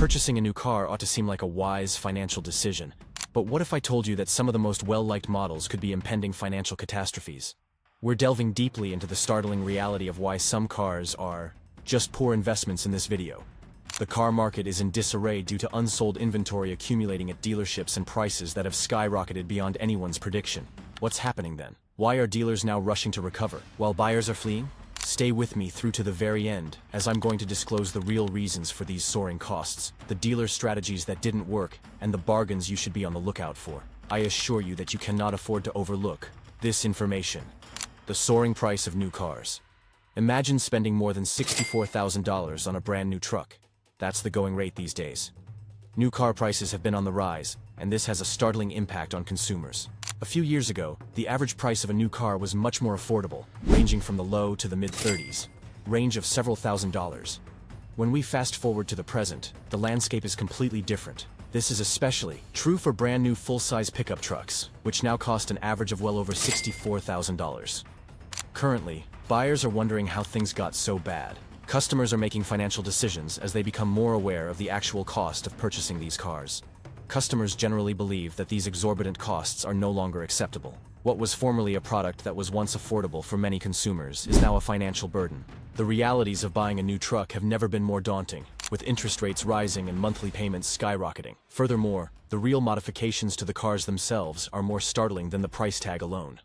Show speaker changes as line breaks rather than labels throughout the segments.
Purchasing a new car ought to seem like a wise financial decision. But what if I told you that some of the most well-liked models could be impending financial catastrophes? We're delving deeply into the startling reality of why some cars are just poor investments in this video. The car market is in disarray due to unsold inventory accumulating at dealerships and prices that have skyrocketed beyond anyone's prediction. What's happening then? Why are dealers now rushing to recover, while buyers are fleeing? Stay with me through to the very end, as I'm going to disclose the real reasons for these soaring costs, the dealer strategies that didn't work, and the bargains you should be on the lookout for. I assure you that you cannot afford to overlook this information. The soaring price of new cars. Imagine spending more than $64,000 on a brand new truck. That's the going rate these days. New car prices have been on the rise, and this has a startling impact on consumers. A few years ago, the average price of a new car was much more affordable, ranging from the low to the mid-30s, range of several $1,000s. When we fast forward to the present, the landscape is completely different. This is especially true for brand new full-size pickup trucks, which now cost an average of well over $64,000. Currently, buyers are wondering how things got so bad. Customers are making financial decisions as they become more aware of the actual cost of purchasing these cars. Customers generally believe that these exorbitant costs are no longer acceptable. What was formerly a product that was once affordable for many consumers is now a financial burden. The realities of buying a new truck have never been more daunting, with interest rates rising and monthly payments skyrocketing. Furthermore, the real modifications to the cars themselves are more startling than the price tag alone.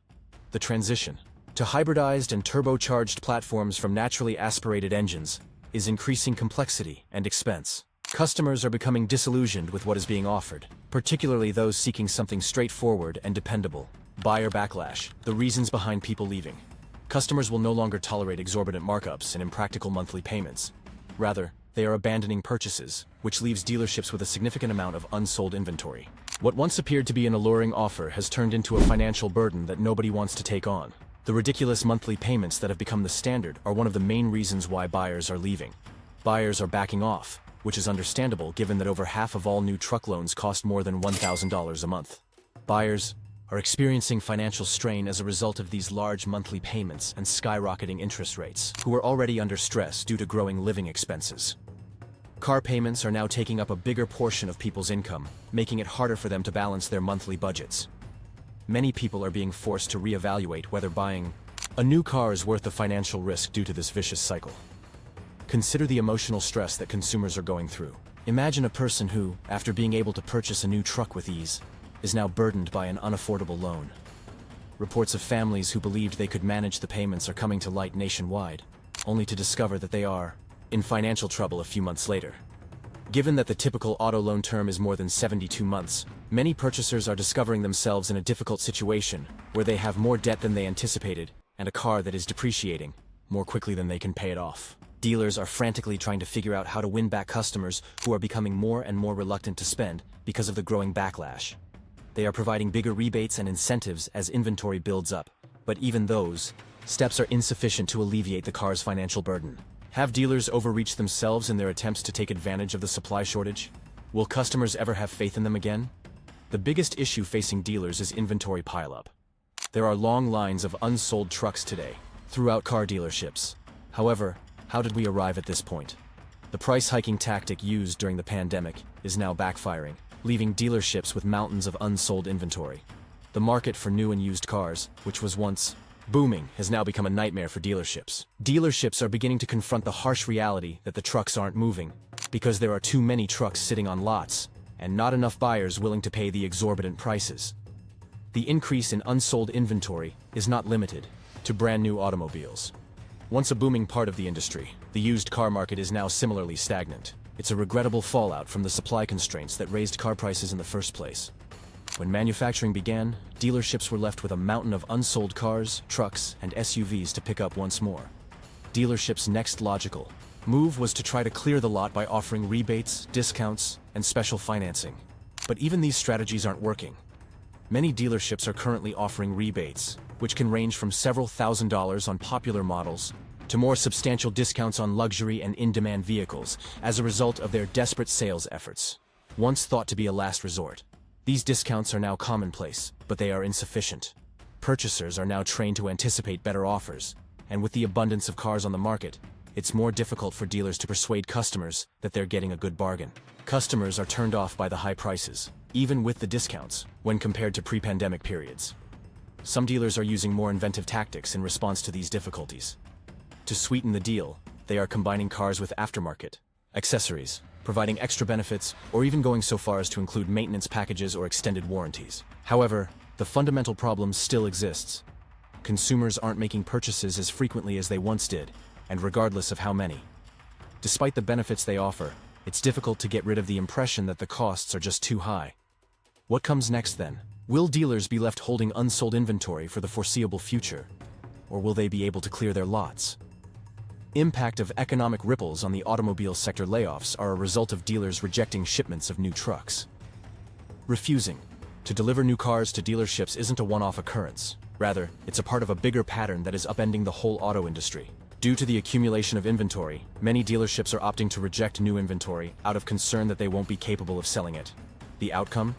The transition to hybridized and turbocharged platforms from naturally aspirated engines is increasing complexity and expense. Customers are becoming disillusioned with what is being offered, particularly those seeking something straightforward and dependable. Buyer backlash, the reasons behind people leaving. Customers will no longer tolerate exorbitant markups and impractical monthly payments. Rather, they are abandoning purchases, which leaves dealerships with a significant amount of unsold inventory. What once appeared to be an alluring offer has turned into a financial burden that nobody wants to take on. The ridiculous monthly payments that have become the standard are one of the main reasons why buyers are leaving. Buyers are backing off, which is understandable given that over half of all new truck loans cost more than $1,000 a month. Buyers are experiencing financial strain as a result of these large monthly payments and skyrocketing interest rates, who are already under stress due to growing living expenses. Car payments are now taking up a bigger portion of people's income, making it harder for them to balance their monthly budgets. Many people are being forced to reevaluate whether buying a new car is worth the financial risk due to this vicious cycle. Consider the emotional stress that consumers are going through. Imagine a person who, after being able to purchase a new truck with ease, is now burdened by an unaffordable loan. Reports of families who believed they could manage the payments are coming to light nationwide, only to discover that they are in financial trouble a few months later. Given that the typical auto loan term is more than 72 months, many purchasers are discovering themselves in a difficult situation where they have more debt than they anticipated and a car that is depreciating more quickly than they can pay it off. Dealers are frantically trying to figure out how to win back customers who are becoming more and more reluctant to spend because of the growing backlash. They are providing bigger rebates and incentives as inventory builds up, but even those steps are insufficient to alleviate the car's financial burden. Have dealers overreached themselves in their attempts to take advantage of the supply shortage? Will customers ever have faith in them again? The biggest issue facing dealers is inventory pileup. There are long lines of unsold trucks today throughout car dealerships. However, how did we arrive at this point? The price hiking tactic used during the pandemic is now backfiring, leaving dealerships with mountains of unsold inventory. The market for new and used cars, which was once booming, has now become a nightmare for dealerships. Dealerships are beginning to confront the harsh reality that the trucks aren't moving because there are too many trucks sitting on lots and not enough buyers willing to pay the exorbitant prices. The increase in unsold inventory is not limited to brand new automobiles. Once a booming part of the industry, the used car market is now similarly stagnant. It's a regrettable fallout from the supply constraints that raised car prices in the first place. When manufacturing began, dealerships were left with a mountain of unsold cars, trucks, and SUVs to pick up once more. Dealerships' next logical move was to try to clear the lot by offering rebates, discounts, and special financing. But even these strategies aren't working. Many dealerships are currently offering rebates, which can range from several $1,000s on popular models to more substantial discounts on luxury and in-demand vehicles as a result of their desperate sales efforts. Once thought to be a last resort, these discounts are now commonplace, but they are insufficient. Purchasers are now trained to anticipate better offers, and with the abundance of cars on the market, it's more difficult for dealers to persuade customers that they're getting a good bargain. Customers are turned off by the high prices, even with the discounts, when compared to pre-pandemic periods. Some dealers are using more inventive tactics in response to these difficulties. To sweeten the deal, they are combining cars with aftermarket accessories, providing extra benefits, or even going so far as to include maintenance packages or extended warranties. However, the fundamental problem still exists. Consumers aren't making purchases as frequently as they once did, and regardless of how many. Despite the benefits they offer, it's difficult to get rid of the impression that the costs are just too high. What comes next then? Will dealers be left holding unsold inventory for the foreseeable future? Or will they be able to clear their lots? Impact of economic ripples on the automobile sector. Layoffs are a result of dealers rejecting shipments of new trucks. Refusing to deliver new cars to dealerships isn't a one-off occurrence. Rather, it's a part of a bigger pattern that is upending the whole auto industry. Due to the accumulation of inventory, many dealerships are opting to reject new inventory out of concern that they won't be capable of selling it. The outcome?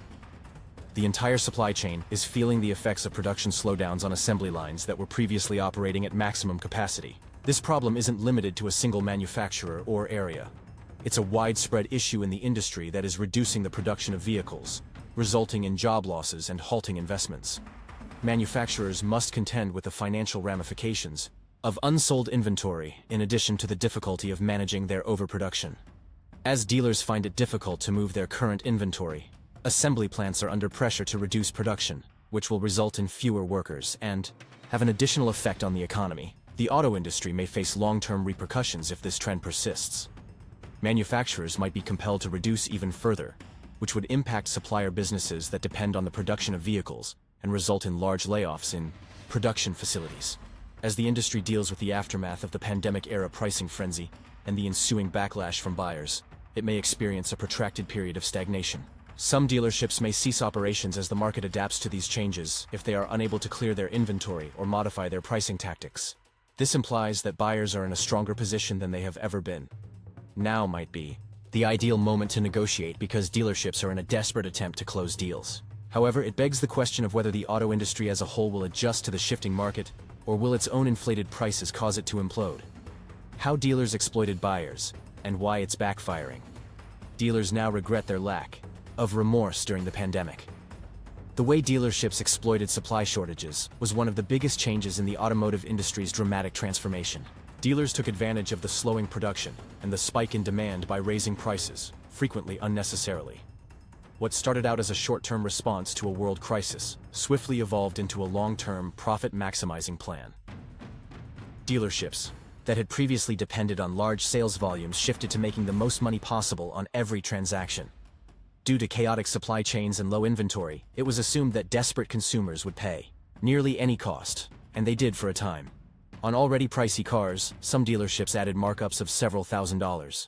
The entire supply chain is feeling the effects of production slowdowns on assembly lines that were previously operating at maximum capacity. This problem isn't limited to a single manufacturer or area. It's a widespread issue in the industry that is reducing the production of vehicles, resulting in job losses and halting investments. Manufacturers must contend with the financial ramifications of unsold inventory, in addition to the difficulty of managing their overproduction. As dealers find it difficult to move their current inventory, assembly plants are under pressure to reduce production, which will result in fewer workers and have an additional effect on the economy. The auto industry may face long-term repercussions if this trend persists. Manufacturers might be compelled to reduce even further, which would impact supplier businesses that depend on the production of vehicles and result in large layoffs in production facilities. As the industry deals with the aftermath of the pandemic-era pricing frenzy and the ensuing backlash from buyers, it may experience a protracted period of stagnation. Some dealerships may cease operations as the market adapts to these changes if they are unable to clear their inventory or modify their pricing tactics. This implies that buyers are in a stronger position than they have ever been. Now might be the ideal moment to negotiate because dealerships are in a desperate attempt to close deals. However, it begs the question of whether the auto industry as a whole will adjust to the shifting market, or will its own inflated prices cause it to implode? How dealers exploited buyers, and why it's backfiring. Dealers now regret their lack of remorse during the pandemic. The way dealerships exploited supply shortages was one of the biggest changes in the automotive industry's dramatic transformation. Dealers took advantage of the slowing production and the spike in demand by raising prices, frequently unnecessarily. What started out as a short-term response to a world crisis swiftly evolved into a long-term, profit-maximizing plan. Dealerships that had previously depended on large sales volumes shifted to making the most money possible on every transaction. Due to chaotic supply chains and low inventory, it was assumed that desperate consumers would pay nearly any cost, and they did for a time. On already pricey cars, some dealerships added markups of several $1,000s.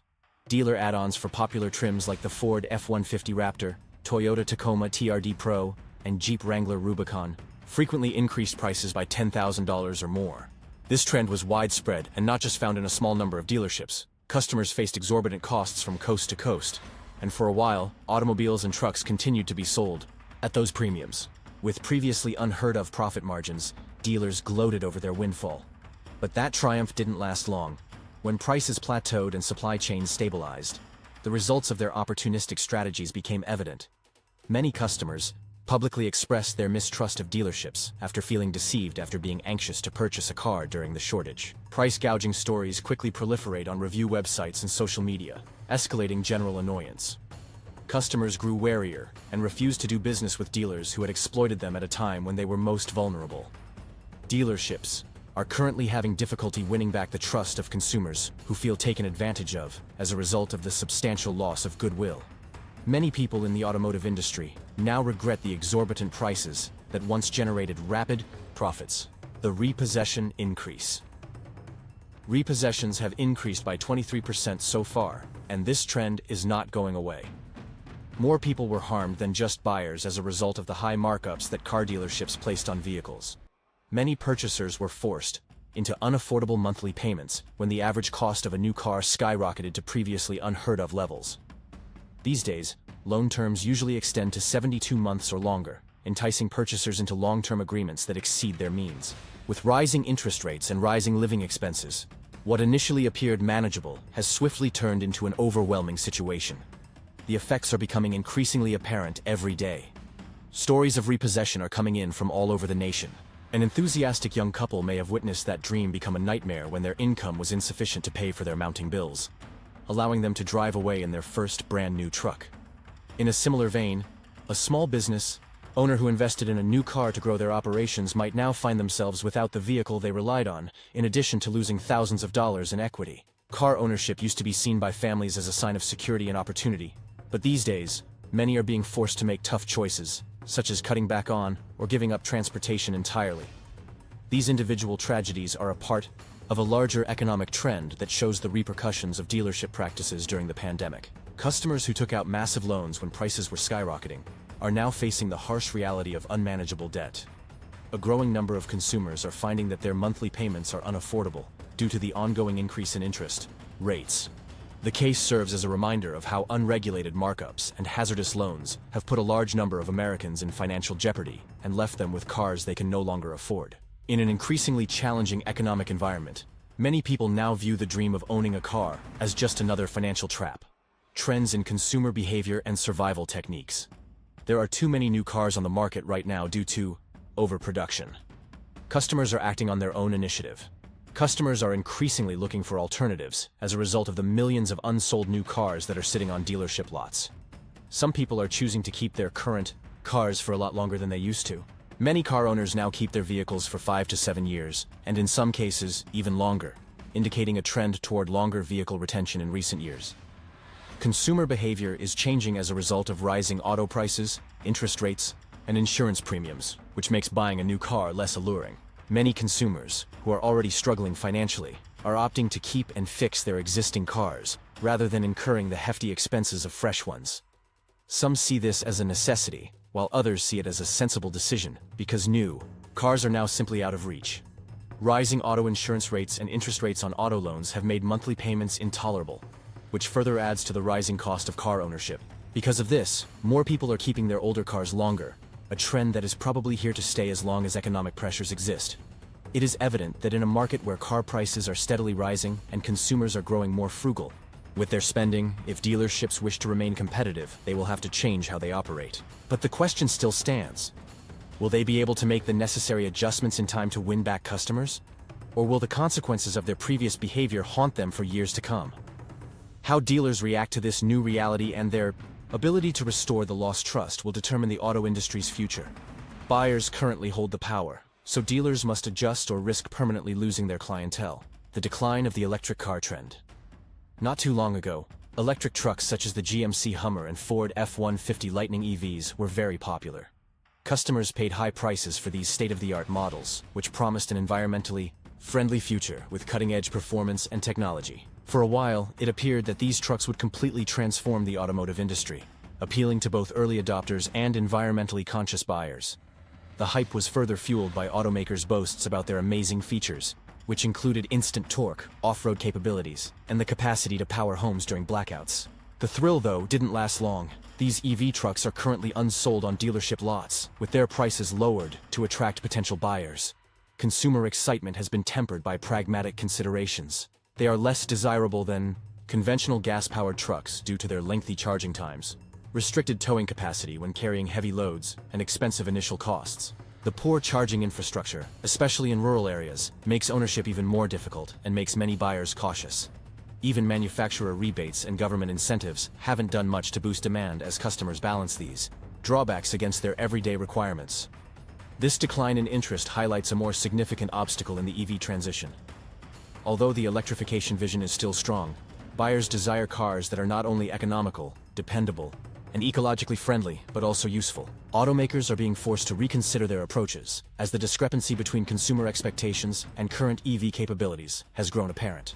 Dealer add-ons for popular trims like the Ford F-150 Raptor, Toyota Tacoma TRD Pro, and Jeep Wrangler Rubicon frequently increased prices by $10,000 or more. This trend was widespread and not just found in a small number of dealerships. Customers faced exorbitant costs from coast to coast, and for a while, automobiles and trucks continued to be sold at those premiums. With previously unheard-of profit margins, dealers gloated over their windfall. But that triumph didn't last long. When prices plateaued and supply chains stabilized, the results of their opportunistic strategies became evident. Many customers publicly expressed their mistrust of dealerships after feeling deceived after being anxious to purchase a car during the shortage. Price gouging stories quickly proliferate on review websites and social media, escalating general annoyance. Customers grew warier and refused to do business with dealers who had exploited them at a time when they were most vulnerable. Dealerships are currently having difficulty winning back the trust of consumers who feel taken advantage of as a result of the substantial loss of goodwill. Many people in the automotive industry now regret the exorbitant prices that once generated rapid profits. The repossession increase. Repossessions have increased by 23% so far, and this trend is not going away. More people were harmed than just buyers as a result of the high markups that car dealerships placed on vehicles. Many purchasers were forced into unaffordable monthly payments when the average cost of a new car skyrocketed to previously unheard-of levels. These days, loan terms usually extend to 72 months or longer, enticing purchasers into long-term agreements that exceed their means. With rising interest rates and rising living expenses, What initially appeared manageable has swiftly turned into an overwhelming situation. The effects are becoming increasingly apparent every day. Stories of repossession are coming in from all over the nation. An enthusiastic young couple may have witnessed that dream become a nightmare when their income was insufficient to pay for their mounting bills, allowing them to drive away in their first brand new truck. In a similar vein, a small business owner who invested in a new car to grow their operations might now find themselves without the vehicle they relied on, in addition to losing thousands of dollars in equity. Car ownership used to be seen by families as a sign of security and opportunity, but these days, many are being forced to make tough choices, such as cutting back on or giving up transportation entirely. These individual tragedies are a part of a larger economic trend that shows the repercussions of dealership practices during the pandemic. Customers who took out massive loans when prices were skyrocketing are now facing the harsh reality of unmanageable debt. A growing number of consumers are finding that their monthly payments are unaffordable due to the ongoing increase in interest rates. The case serves as a reminder of how unregulated markups and hazardous loans have put a large number of Americans in financial jeopardy and left them with cars they can no longer afford. In an increasingly challenging economic environment, many people now view the dream of owning a car as just another financial trap. Trends in consumer behavior and survival techniques. There are too many new cars on the market right now due to overproduction. Customers are acting on their own initiative. Customers are increasingly looking for alternatives as a result of the millions of unsold new cars that are sitting on dealership lots. Some people are choosing to keep their current cars for a lot longer than they used to. Many car owners now keep their vehicles for 5 to 7 years, and in some cases, even longer, indicating a trend toward longer vehicle retention in recent years. Consumer behavior is changing as a result of rising auto prices, interest rates, and insurance premiums, which makes buying a new car less alluring. Many consumers, who are already struggling financially, are opting to keep and fix their existing cars, rather than incurring the hefty expenses of fresh ones. Some see this as a necessity, while others see it as a sensible decision, because new cars are now simply out of reach. Rising auto insurance rates and interest rates on auto loans have made monthly payments intolerable, which further adds to the rising cost of car ownership. Because of this, more people are keeping their older cars longer, a trend that is probably here to stay as long as economic pressures exist. It is evident that in a market where car prices are steadily rising and consumers are growing more frugal with their spending, if dealerships wish to remain competitive, they will have to change how they operate. But the question still stands. Will they be able to make the necessary adjustments in time to win back customers? Or will the consequences of their previous behavior haunt them for years to come? How dealers react to this new reality and their ability to restore the lost trust will determine the auto industry's future. Buyers currently hold the power, so dealers must adjust or risk permanently losing their clientele. The decline of the electric car trend. Not too long ago, electric trucks such as the GMC Hummer and Ford F-150 Lightning EVs were very popular. Customers paid high prices for these state-of-the-art models, which promised an environmentally friendly future with cutting-edge performance and technology. For a while, it appeared that these trucks would completely transform the automotive industry, appealing to both early adopters and environmentally conscious buyers. The hype was further fueled by automakers' boasts about their amazing features, which included instant torque, off-road capabilities, and the capacity to power homes during blackouts. The thrill, though, didn't last long. These EV trucks are currently unsold on dealership lots, with their prices lowered to attract potential buyers. Consumer excitement has been tempered by pragmatic considerations. They are less desirable than conventional gas-powered trucks due to their lengthy charging times, restricted towing capacity when carrying heavy loads, and expensive initial costs. The poor charging infrastructure, especially in rural areas, makes ownership even more difficult and makes many buyers cautious. Even manufacturer rebates and government incentives haven't done much to boost demand as customers balance these drawbacks against their everyday requirements. This decline in interest highlights a more significant obstacle in the EV transition. Although the electrification vision is still strong, buyers desire cars that are not only economical, dependable, and ecologically friendly, but also useful. Automakers are being forced to reconsider their approaches, as the discrepancy between consumer expectations and current EV capabilities has grown apparent.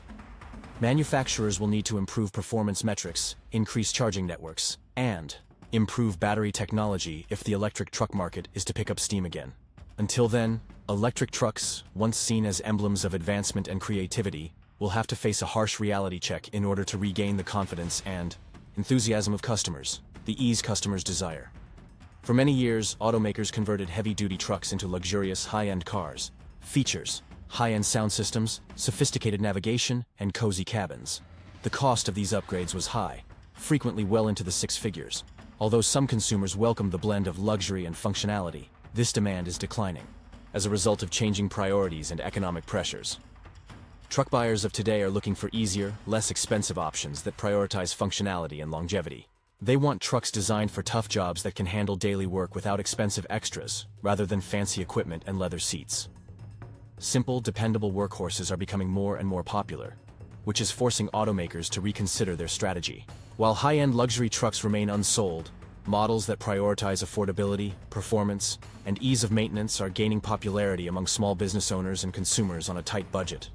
Manufacturers will need to improve performance metrics, increase charging networks, and improve battery technology if the electric truck market is to pick up steam again. Until then, electric trucks, once seen as emblems of advancement and creativity, will have to face a harsh reality check in order to regain the confidence and enthusiasm of customers, the ease customers desire. For many years, automakers converted heavy-duty trucks into luxurious, high-end cars. Features, high-end sound systems, sophisticated navigation, and cozy cabins. The cost of these upgrades was high, frequently well into the six figures. Although some consumers welcomed the blend of luxury and functionality, this demand is declining as a result of changing priorities and economic pressures. Truck buyers of today are looking for easier, less expensive options that prioritize functionality and longevity. They want trucks designed for tough jobs that can handle daily work without expensive extras, rather than fancy equipment and leather seats. Simple, dependable workhorses are becoming more and more popular, which is forcing automakers to reconsider their strategy. While high-end luxury trucks remain unsold, models that prioritize affordability, performance, and ease of maintenance are gaining popularity among small business owners and consumers on a tight budget.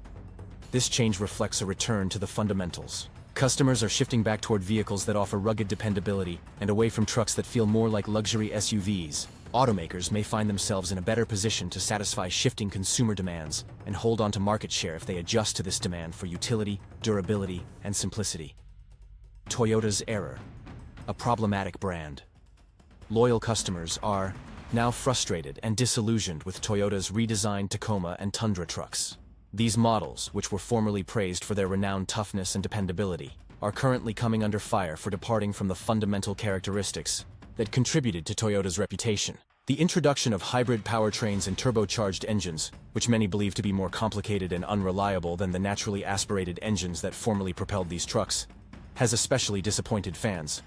This change reflects a return to the fundamentals. Customers are shifting back toward vehicles that offer rugged dependability and away from trucks that feel more like luxury SUVs. Automakers may find themselves in a better position to satisfy shifting consumer demands and hold on to market share if they adjust to this demand for utility, durability, and simplicity. Toyota's error. A problematic brand. Loyal customers are now frustrated and disillusioned with Toyota's redesigned Tacoma and Tundra trucks. These models, which were formerly praised for their renowned toughness and dependability, are currently coming under fire for departing from the fundamental characteristics that contributed to Toyota's reputation. The introduction of hybrid powertrains and turbocharged engines, which many believe to be more complicated and unreliable than the naturally aspirated engines that formerly propelled these trucks, has especially disappointed fans.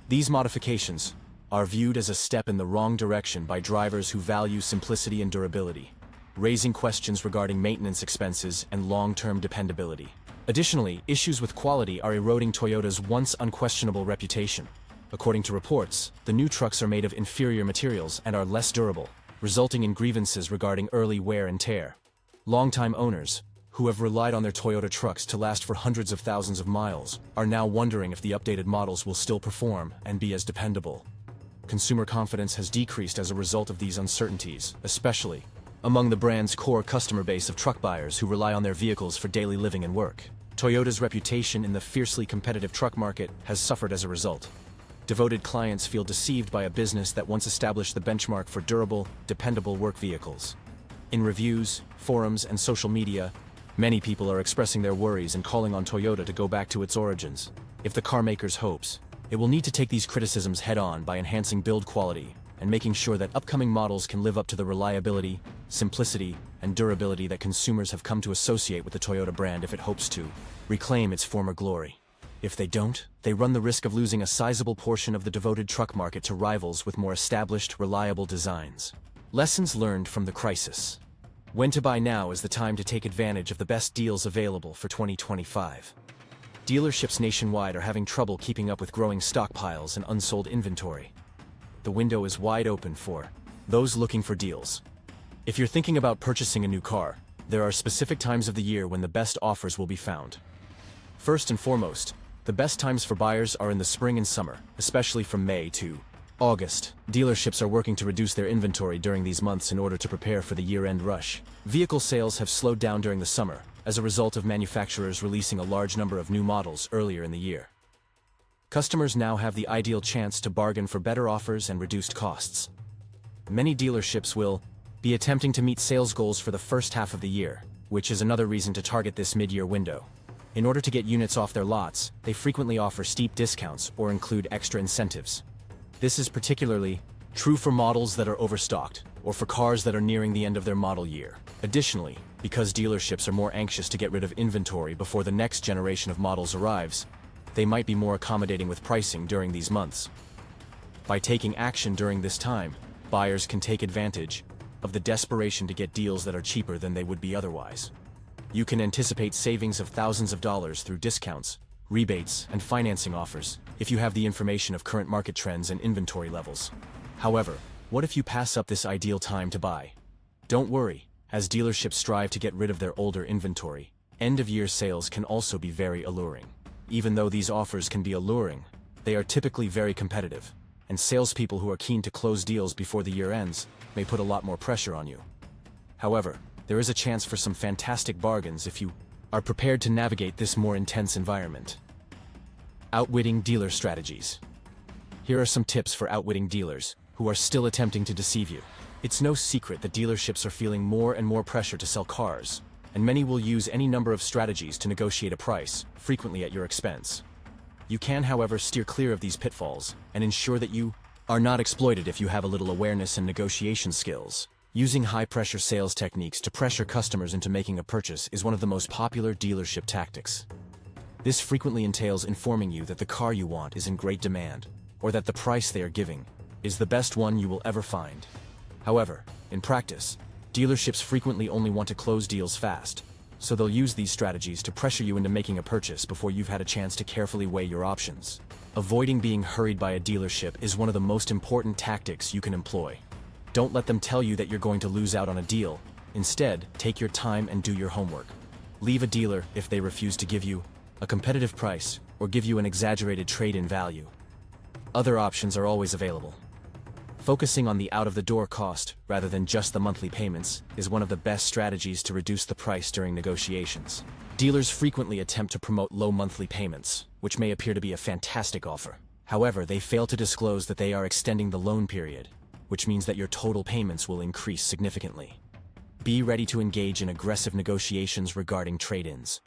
These modifications are viewed as a step in the wrong direction by drivers who value simplicity and durability, raising questions regarding maintenance expenses and long-term dependability. Additionally, issues with quality are eroding Toyota's once unquestionable reputation. According to reports, the new trucks are made of inferior materials and are less durable, resulting in grievances regarding early wear and tear. Longtime owners, who have relied on their Toyota trucks to last for hundreds of thousands of miles, are now wondering if the updated models will still perform and be as dependable. Consumer confidence has decreased as a result of these uncertainties, especially among the brand's core customer base of truck buyers who rely on their vehicles for daily living and work. Toyota's reputation in the fiercely competitive truck market has suffered as a result. Devoted clients feel deceived by a business that once established the benchmark for durable, dependable work vehicles. In reviews, forums, and social media, many people are expressing their worries and calling on Toyota to go back to its origins. If the carmaker's hopes, it will need to take these criticisms head-on by enhancing build quality and making sure that upcoming models can live up to the reliability, simplicity, and durability that consumers have come to associate with the Toyota brand if it hopes to reclaim its former glory. If they don't, they run the risk of losing a sizable portion of the devoted truck market to rivals with more established, reliable designs. Lessons learned from the crisis. When to buy now is the time to take advantage of the best deals available for 2025. Dealerships nationwide are having trouble keeping up with growing stockpiles and unsold inventory. The window is wide open for those looking for deals. If you're thinking about purchasing a new car, there are specific times of the year when the best offers will be found. First and foremost, the best times for buyers are in the spring and summer, especially from May to August. Dealerships are working to reduce their inventory during these months in order to prepare for the year-end rush. Vehicle sales have slowed down during the summer, as a result of manufacturers releasing a large number of new models earlier in the year. Customers now have the ideal chance to bargain for better offers and reduced costs. Many dealerships will be attempting to meet sales goals for the first half of the year, which is another reason to target this mid-year window. In order to get units off their lots, they frequently offer steep discounts or include extra incentives. This is particularly true for models that are overstocked, or for cars that are nearing the end of their model year. Additionally, because dealerships are more anxious to get rid of inventory before the next generation of models arrives, they might be more accommodating with pricing during these months. By taking action during this time, buyers can take advantage of the desperation to get deals that are cheaper than they would be otherwise. You can anticipate savings of thousands of dollars through discounts, rebates, and financing offers if you have the information of current market trends and inventory levels. However, what if you pass up this ideal time to buy? Don't worry, as dealerships strive to get rid of their older inventory, end-of-year sales can also be very alluring. Even though these offers can be alluring, they are typically very competitive, and salespeople who are keen to close deals before the year ends may put a lot more pressure on you. However, there is a chance for some fantastic bargains if you are prepared to navigate this more intense environment. Outwitting dealer strategies. Here are some tips for outwitting dealers who are still attempting to deceive you. It's no secret that dealerships are feeling more and more pressure to sell cars, and many will use any number of strategies to negotiate a price, frequently at your expense. You can, however, steer clear of these pitfalls and ensure that you are not exploited if you have a little awareness and negotiation skills. Using high-pressure sales techniques to pressure customers into making a purchase is one of the most popular dealership tactics. This frequently entails informing you that the car you want is in great demand, or that the price they are giving is the best one you will ever find. However, in practice, dealerships frequently only want to close deals fast, so they'll use these strategies to pressure you into making a purchase before you've had a chance to carefully weigh your options. Avoiding being hurried by a dealership is one of the most important tactics you can employ. Don't let them tell you that you're going to lose out on a deal. Instead, take your time and do your homework. Leave a dealer if they refuse to give you a competitive price or give you an exaggerated trade-in value. Other options are always available. Focusing on the out-of-the-door cost rather than just the monthly payments is one of the best strategies to reduce the price during negotiations. Dealers frequently attempt to promote low monthly payments, which may appear to be a fantastic offer. However, they fail to disclose that they are extending the loan period, which means that your total payments will increase significantly. Be ready to engage in aggressive negotiations regarding trade-ins.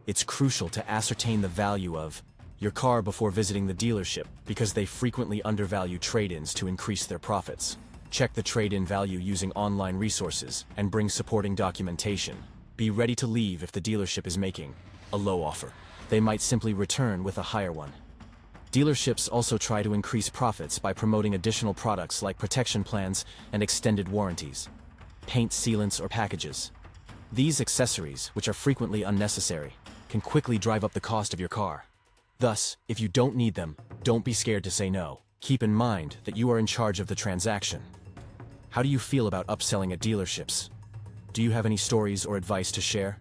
It's crucial to ascertain the value of your car before visiting the dealership because they frequently undervalue trade-ins to increase their profits. Check the trade-in value using online resources and bring supporting documentation. Be ready to leave if the dealership is making a low offer. They might simply return with a higher one. Dealerships also try to increase profits by promoting additional products like protection plans and extended warranties, paint sealants or packages. These accessories, which are frequently unnecessary, can quickly drive up the cost of your car. Thus, if you don't need them, don't be scared to say no. Keep in mind that you are in charge of the transaction. How do you feel about upselling at dealerships? Do you have any stories or advice to share?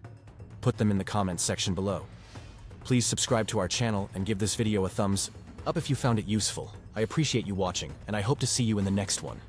Put them in the comments section below. Please subscribe to our channel and give this video a thumbs up if you found it useful. I appreciate you watching, and I hope to see you in the next one.